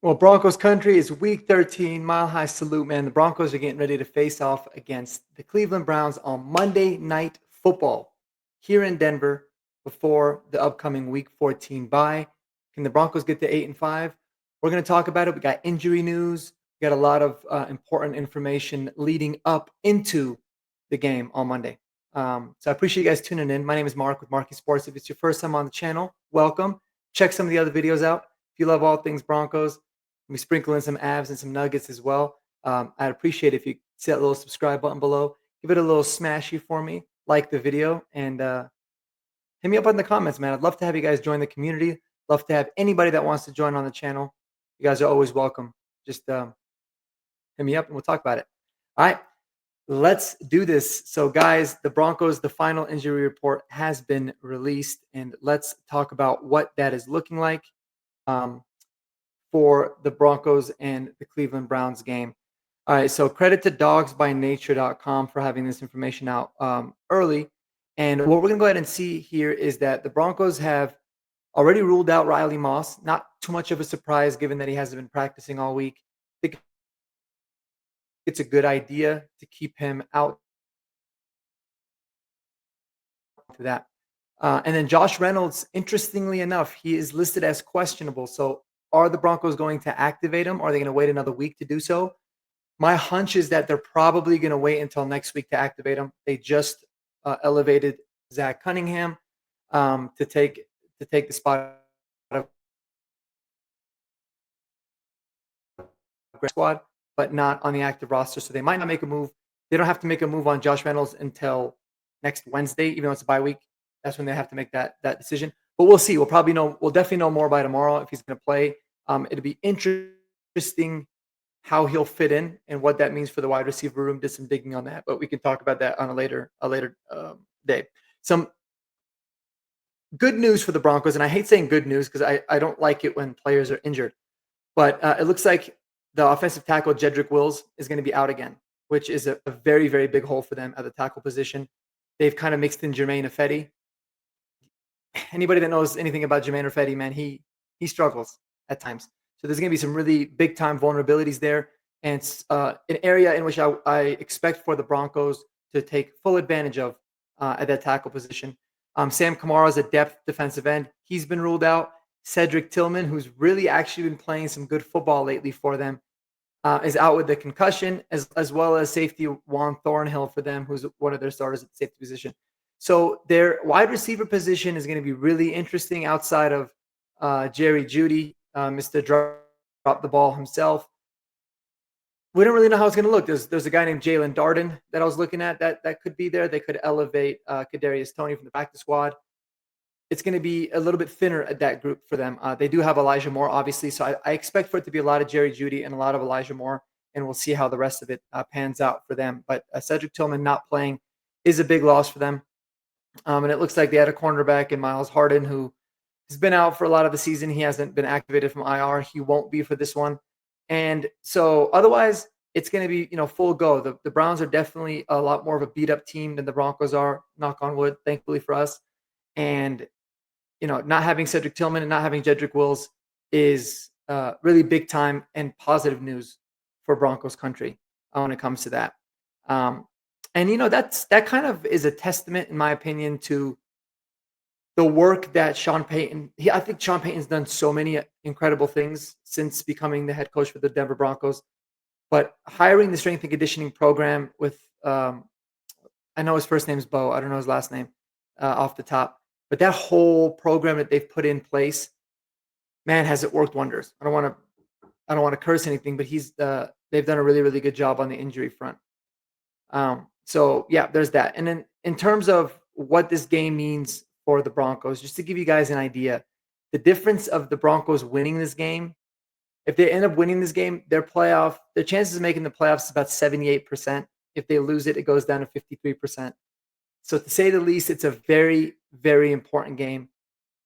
Well, Broncos country is week 13, mile high salute, man. The Broncos are getting ready to face off against the Cleveland Browns on Monday Night Football here in Denver before the upcoming week 14 bye. Can the Broncos get to 8-5? We're going to talk about it. We got injury news, we got a lot of important information leading up into the game on Monday. So I appreciate you guys tuning in. My name is Mark with Marky Sports. If it's your first time on the channel, welcome. Check some of the other videos out. If you love all things Broncos, we sprinkle in some abs and some nuggets as well. I'd appreciate if you see that little subscribe button below. Give it a little smashy for me, like the video, and hit me up in the comments, man. I'd love to have you guys join the community. Love to have anybody that wants to join on the channel. You guys are always welcome. Just hit me up and we'll talk about it. All right, let's do this. So, guys, the Broncos, the final injury report has been released, and let's talk about what that is looking like. For the Broncos and the Cleveland Browns game. All right, so credit to dogsbynature.com for having this information out early. And what we're going to go ahead and see here is that the Broncos have already ruled out Riley Moss. Not too much of a surprise given that he hasn't been practicing all week. I think it's a good idea to keep him out to that. And then Josh Reynolds, interestingly enough, he is listed as questionable. So are the Broncos going to activate him? Or are they going to wait another week to do so? My hunch is that they're probably going to wait until next week to activate him. They just elevated Zach Cunningham to take the spot of squad, but not on the active roster. So they might not make a move. They don't have to make a move on Josh Reynolds until next Wednesday, even though it's a bye week. That's when they have to make that decision. But we'll see. We'll definitely know more by tomorrow if he's going to play. It'll be interesting how he'll fit in and what that means for the wide receiver room. Did some digging on that, but we can talk about that on a later day. Some good news for the Broncos, and I hate saying good news because I don't like it when players are injured. But it looks like the offensive tackle Jedrick Wills is going to be out again, which is a very, very big hole for them at the tackle position. They've kind of mixed in Jermaine Ifedi. Anybody that knows anything about Jermaine Ifedi, man, he struggles at times. So there's going to be some really big time vulnerabilities there, and it's an area in which I expect for the Broncos to take full advantage of at that tackle position. Sam Kamara is a depth defensive end. He's been ruled out. Cedric Tillman, who's really actually been playing some good football lately for them, is out with the concussion, as well as safety Juan Thornhill for them, who's one of their starters at the safety position. So their wide receiver position is going to be really interesting outside of Jerry Jeudy, Mr. Drop the ball himself. We don't really know how it's going to look. There's a guy named Jalen Darden that I was looking at that could be there. They could elevate Kadarius Toney from the practice squad. It's going to be a little bit thinner at that group for them. They do have Elijah Moore, obviously, so I expect for it to be a lot of Jerry Jeudy and a lot of Elijah Moore, and we'll see how the rest of it pans out for them. But Cedric Tillman not playing is a big loss for them. And it looks like they had a cornerback in Miles Harden who has been out for a lot of the season. He hasn't been activated from IR. He won't be for this one. And so otherwise, it's going to be, full go. The Browns are definitely a lot more of a beat up team than the Broncos are, knock on wood, thankfully for us. And, not having Cedric Tillman and not having Jedrick Wills is really big time and positive news for Broncos country when it comes to that. And that kind of is a testament, in my opinion, to the work that Sean Payton. I think Sean Payton's done so many incredible things since becoming the head coach for the Denver Broncos. But hiring the strength and conditioning program with, I know his first name is Bo. I don't know his last name off the top. But that whole program that they've put in place, man, has it worked wonders. I don't want to curse anything, but they've done a really, really good job on the injury front. So yeah, there's that. And then in terms of what this game means for the Broncos, just to give you guys an idea, the difference of the Broncos winning this game, if they end up winning this game, their chances of making the playoffs is about 78%. If they lose it, it goes down to 53%. So to say the least, it's a very, very important game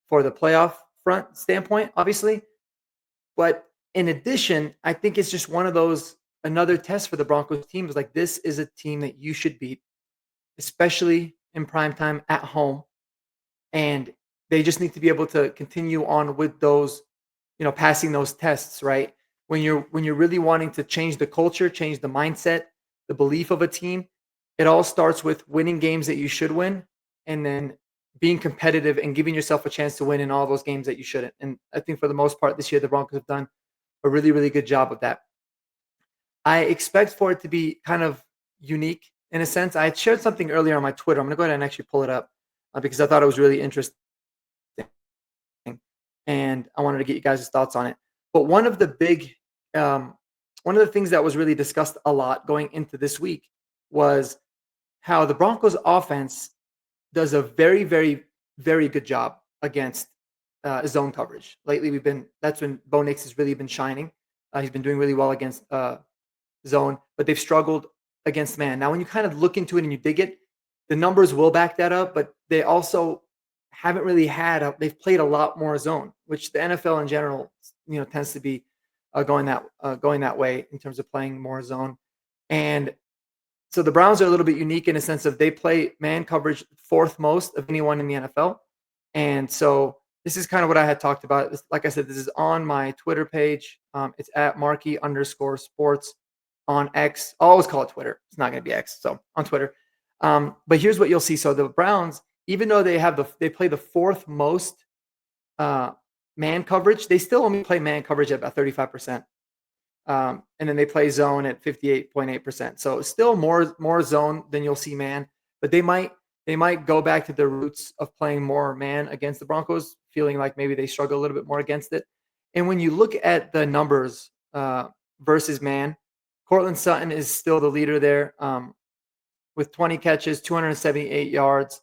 for the playoff front standpoint, obviously. But in addition, I think it's just one of those, another test for the Broncos team is like, this is a team that you should beat, especially in primetime at home. And they just need to be able to continue on with those, passing those tests, right? when you're really wanting to change the culture, change the mindset, the belief of a team, it all starts with winning games that you should win, and then being competitive and giving yourself a chance to win in all those games that you shouldn't. And I think for the most part this year, the Broncos have done a really, really good job of that. I expect for it to be kind of unique in a sense. I had shared something earlier on my Twitter. I'm going to go ahead and actually pull it up because I thought it was really interesting and I wanted to get you guys' thoughts on it. But um, one of the things that was really discussed a lot going into this week was how the Broncos offense does a very, very, very good job against zone coverage. Lately, that's when Bo Nix has really been shining. He's been doing really well against zone, but they've struggled against man. Now, when you kind of look into it and you dig it, the numbers will back that up, but they also haven't really they've played a lot more zone, which the NFL in general, tends to be going that way in terms of playing more zone. And so the Browns are a little bit unique in a sense of they play man coverage fourth most of anyone in the NFL. And so this is kind of what I had talked about. Like I said, this is on my Twitter page. It's at Markey_sports on X. I'll always call it Twitter. It's not going to be X. So on Twitter. But here's what you'll see. So the Browns, even though they play the fourth most uh, man coverage, they still only play man coverage at about 35%. And then they play zone at 58.8%. So still more zone than you'll see man, but they might go back to their roots of playing more man against the Broncos, feeling like maybe they struggle a little bit more against it. And when you look at the numbers versus man, Cortland Sutton is still the leader there with 20 catches, 278 yards.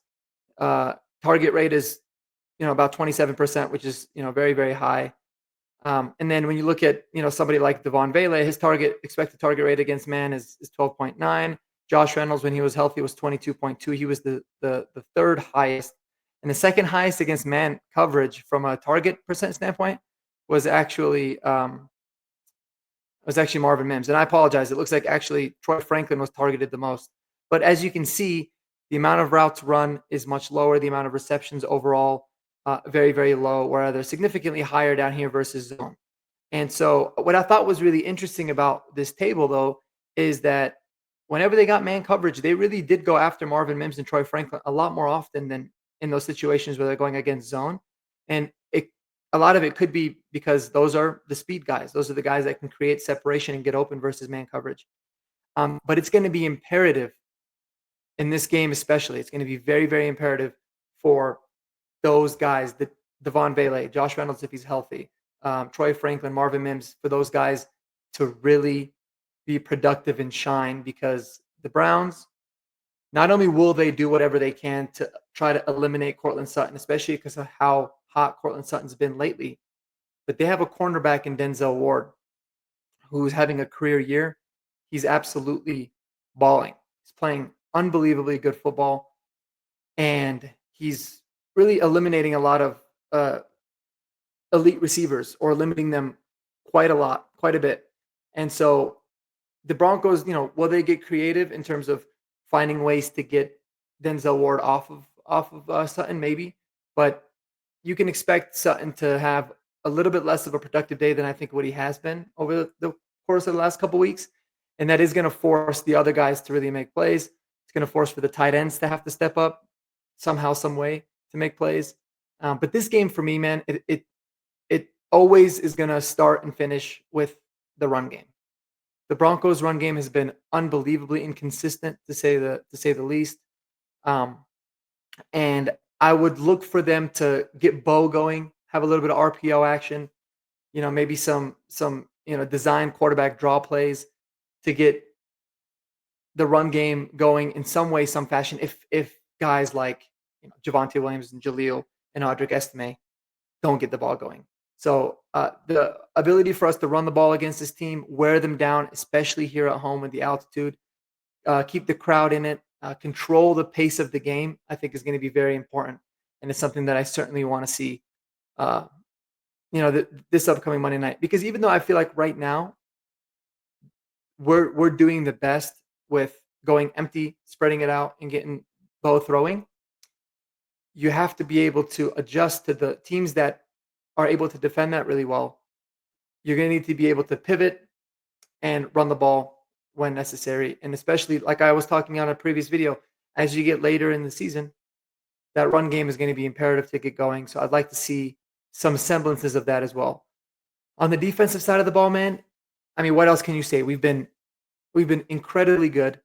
Target rate is about 27%, which is very, very high. And then when you look at somebody like Devon Vele, his expected target rate against man is 12.9. Josh Reynolds, when he was healthy, was 22.2. He was the third highest, and the second highest against man coverage from a target percent standpoint was actually Marvin Mims. And I apologize. It looks like actually Troy Franklin was targeted the most. But as you can see, the amount of routes run is much lower. The amount of receptions overall very, very low, where they're significantly higher down here versus zone. And so what I thought was really interesting about this table, though, is that whenever they got man coverage, they really did go after Marvin Mims and Troy Franklin a lot more often than in those situations where they're going against zone. And a lot of it could be because those are the speed guys. Those are the guys that can create separation and get open versus man coverage. But it's going to be imperative in this game, especially. It's going to be very, very imperative for those guys, Devon Vele, Josh Reynolds if he's healthy, Troy Franklin, Marvin Mims, for those guys to really be productive and shine, because the Browns, not only will they do whatever they can to try to eliminate Cortland Sutton, especially because of how hot Cortland Sutton's been lately, but they have a cornerback in Denzel Ward who's having a career year. He's absolutely balling. He's playing unbelievably good football, and he's really eliminating a lot of elite receivers, or limiting them quite a bit. And so the Broncos, will they get creative in terms of finding ways to get Denzel Ward off of Sutton? Maybe, but you can expect Sutton to have a little bit less of a productive day than I think what he has been over the course of the last couple weeks, and that is going to force the other guys to really make plays. It's going to force for the tight ends to have to step up somehow, some way to make plays. But this game for me, man, it always is going to start and finish with the run game. The Broncos' run game has been unbelievably inconsistent, to say the least. And I would look for them to get Bo going, have a little bit of RPO action, maybe some design quarterback draw plays to get the run game going in some way, some fashion. If guys like Javonte Williams and Jaleel and Audric Estime don't get the ball going. So the ability for us to run the ball against this team, wear them down, especially here at home with the altitude, keep the crowd in it, control the pace of the game, I think is going to be very important. And it's something that I certainly want to see, this upcoming Monday night. Because even though I feel like right now we're doing the best with going empty, spreading it out, and getting Bo throwing, you have to be able to adjust to the teams that are able to defend that really well. you're going to need to be able to pivot and run the ball when necessary. And especially, like I was talking on a previous video, as you get later in the season, that run game is going to be imperative to get going. So I'd like to see some semblances of that as well. On the defensive side of the ball, man, I mean, what else can you say? We've been incredibly good.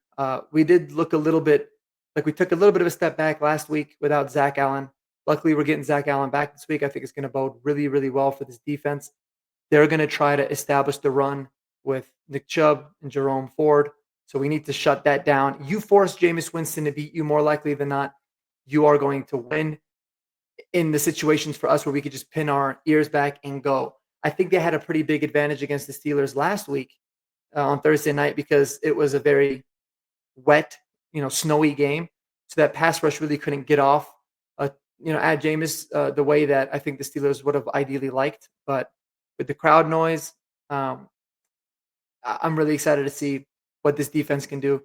We did look a little bit like we took a little bit of a step back last week without Zach Allen. Luckily, we're getting Zach Allen back this week. I think it's going to bode really, really well for this defense. They're going to try to establish the run with Nick Chubb and Jerome Ford. So we need to shut that down. You force Jameis Winston to beat you more likely than not. You are going to win in the situations for us where we could just pin our ears back and go. I think they had a pretty big advantage against the Steelers last week on Thursday night because it was a very wet, snowy game. So that pass rush really couldn't get off, at Jameis the way that I think the Steelers would have ideally liked. But with the crowd noise, um, I'm really excited to see what this defense can do.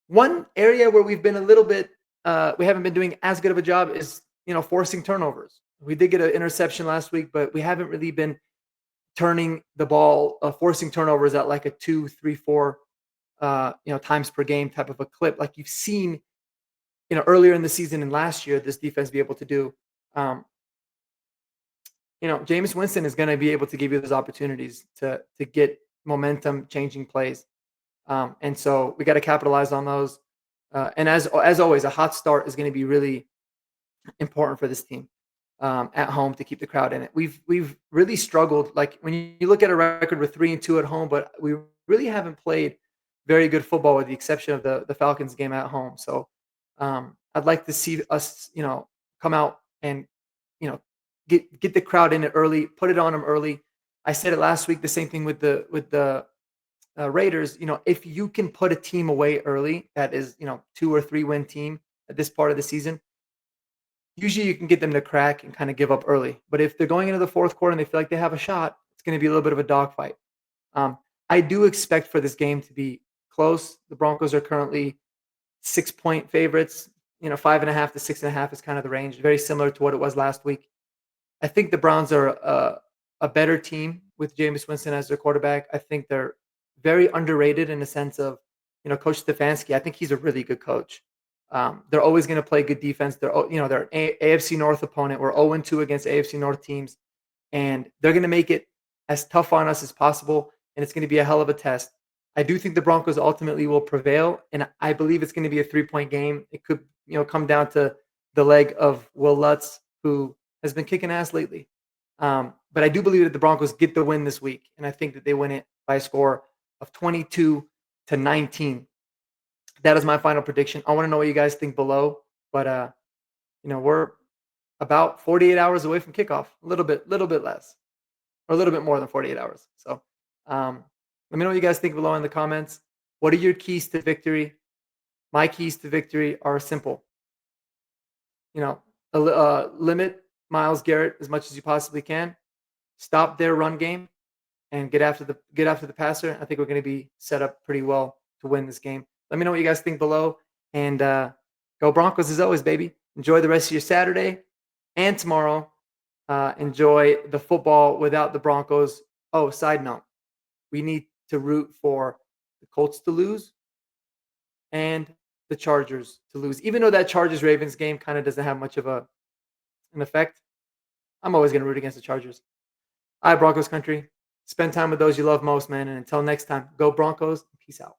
One area where we've been a little bit, we haven't been doing as good of a job is, forcing turnovers. We did get an interception last week, but we haven't really been turning the ball, forcing turnovers at like a 2, 3, 4, times per game type of a clip, like you've seen, earlier in the season and last year, this defense be able to do. Um, Jameis Winston is going to be able to give you those opportunities to get momentum, changing plays, and so we got to capitalize on those. And as always, a hot start is going to be really important for this team at home to keep the crowd in it. We've really struggled. Like when you look at a record, we're 3-2 at home, but we really haven't played very good football with the exception of the Falcons game at home. So I'd like to see us, come out and you know get the crowd in it early, put it on them early. I said it last week. The same thing with the Raiders. If you can put a team away early, that is 2 or 3 win team at this part of the season. Usually you can get them to crack and kind of give up early. But if they're going into the fourth quarter and they feel like they have a shot, it's going to be a little bit of a dogfight. Um, I do expect for this game to be close. The Broncos are currently 6-point favorites. 5.5 to 6.5 is kind of the range, very similar to what it was last week. I think the Browns are a better team with Jameis Winston as their quarterback. I think they're very underrated in the sense of, Coach Stefanski. I think he's a really good coach. They're always going to play good defense. They're an AFC North opponent. We're 0-2 against AFC North teams, and they're going to make it as tough on us as possible. And it's going to be a hell of a test. I do think the Broncos ultimately will prevail, and I believe it's going to be a 3-point game. It could, come down to the leg of Will Lutz, who has been kicking ass lately. But I do believe that the Broncos get the win this week, and I think that they win it by a score of 22-19. That is my final prediction. I want to know what you guys think below, but we're about 48 hours away from kickoff. A little bit less, or a little bit more than 48 hours. So, let me know what you guys think below in the comments. What are your keys to victory? My keys to victory are simple. Limit Myles Garrett as much as you possibly can. Stop their run game and get after the passer. I think we're going to be set up pretty well to win this game. Let me know what you guys think below, and go Broncos as always, baby. Enjoy the rest of your Saturday and tomorrow. Enjoy the football without the Broncos. Oh, side note, we need to root for the Colts to lose and the Chargers to lose. Even though that Chargers-Ravens game kind of doesn't have much of an effect, I'm always going to root against the Chargers. All right, Broncos country. Spend time with those you love most, man. And until next time, go Broncos. Peace out.